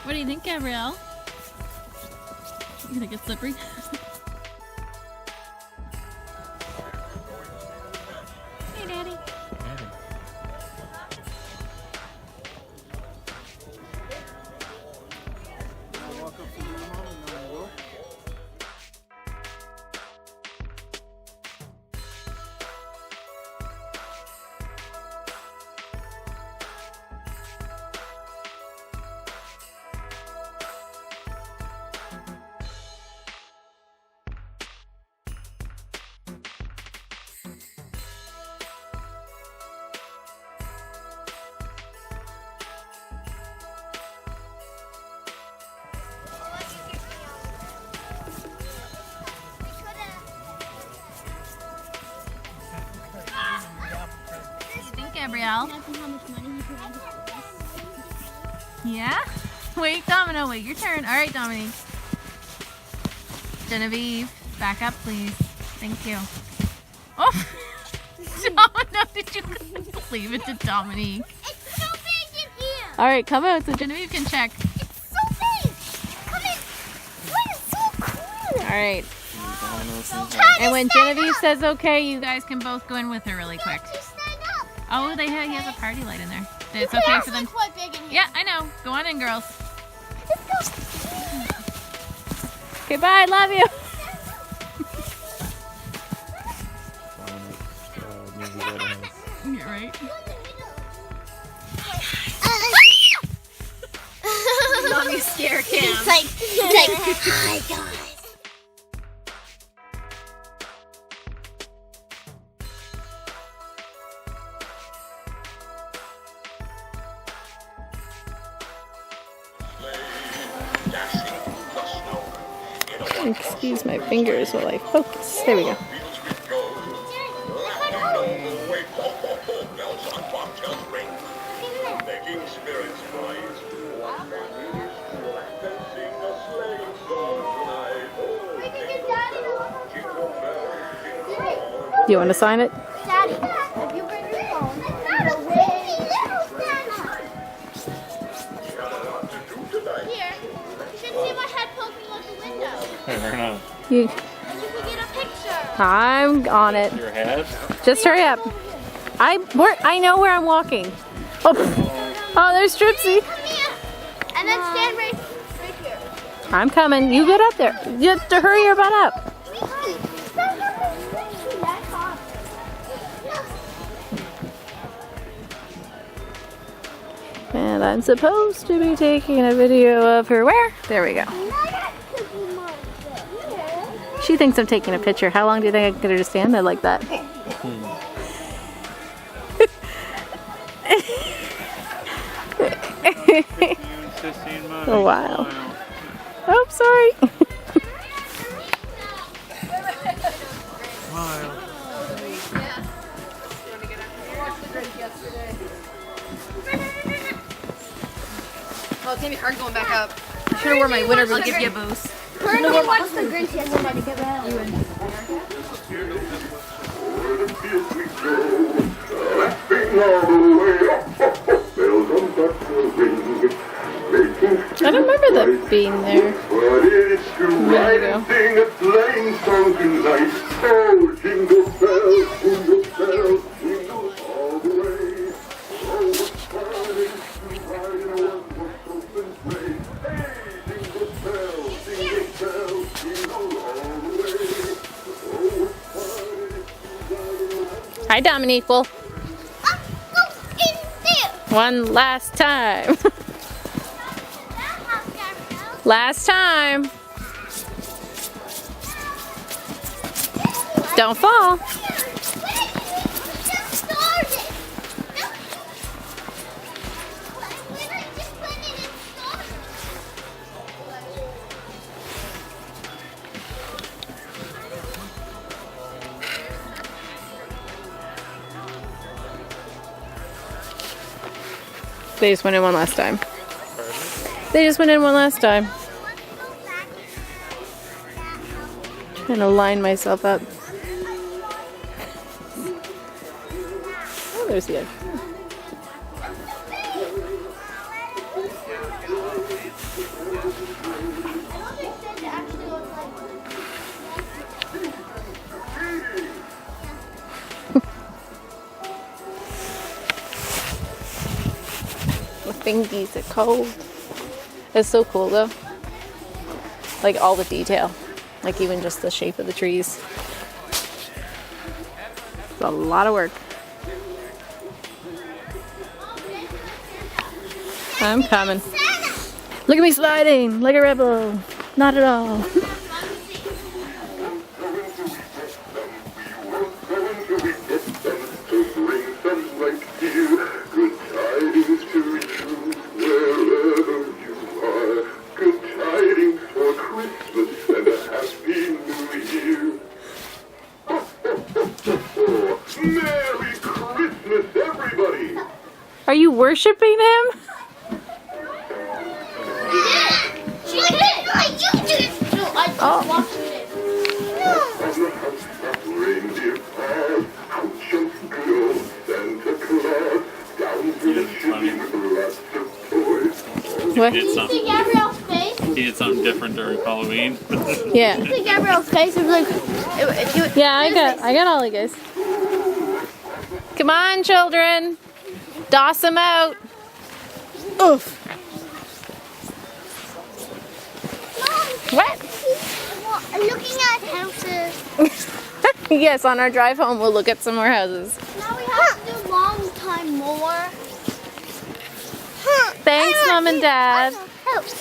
What do you think, Gabrielle? You think it's slippery? Hey, Daddy. Gabrielle? Yeah? Wait, Domino, wait your turn. Alright, Dominique. Genevieve, back up, please. Thank you. Oh! Domino, did you leave it to Dominique? It's so big in here! Alright, come out so Genevieve can check. It's so big! Come in! What is so cool? Alright. And when Genevieve says okay, you guys can both go in with her really quick. Oh, he has a party light in there. It's okay for them. Quite big in here. Yeah, I know. Go on in, girls. Let's go. Okay, bye. Love you. You're right. Mommy scare cam. It's like, hi guys. Excuse my fingers while I focus. There we go. Do you want to sign it? Daddy, if you bring your phone, here, you can see my head poking out the window. You You can get a picture. I'm on it. Your head? Just hurry up. I know where I'm walking. Oh, there's Tripsy. Come here. And then stand right here. I'm coming. You get up there. You have to hurry your butt up. And I'm supposed to be taking a video of her. Where? There we go. She thinks I'm taking a picture. How long do you think I can get her to stand there like that? Oh, wow. Oh, sorry. Oh, it's gonna be hard going back up. I should have worn my winter boots. I'll give you a boost. Burnley watched the Grinch yesterday to get around. I don't remember that being there. Hi, Dominique. Well, one last time. Last time. Don't fall. They just went in one last time. They just went in one last time. Trying to line myself up. Oh, there's the egg. fingies are cold. It's so cool though. Like all the detail. Like even just the shape of the trees. It's a lot of work. I'm coming. Look at me sliding like a rebel. Not at all. Merry Christmas, everybody! Are you worshiping him? She did it! You did it! No, I just watched it. Reindeer paws, out jumps good old Santa Claus, down through the chimney with lots of toys. What? You see Gabrielle's face? He did something different during Halloween. Yeah. You see Gabrielle's face? It was like... Yeah, I got all you guys. Come on, children. Doss them out. Oof. What? Looking at houses. Yes, on our drive home, we'll look at some more houses. Now we have to do long time more. Thanks, Mom and Dad. House.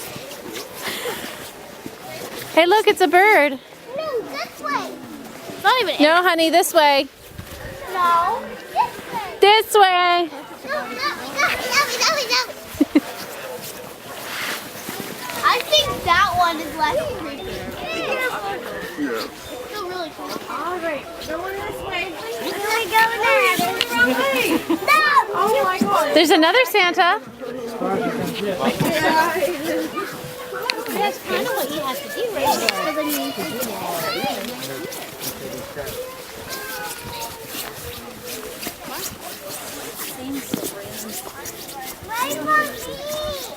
Hey, look, it's a bird. No, this way. It's not even. No, honey, this way. No, this way. This way. No, no. I think that one is less creepy. Yeah. It's still really cool. All right, going this way. This way, going there. No! Oh my God. There's another Santa. That's kind of what you have to do right there. So then you Right, Mommy?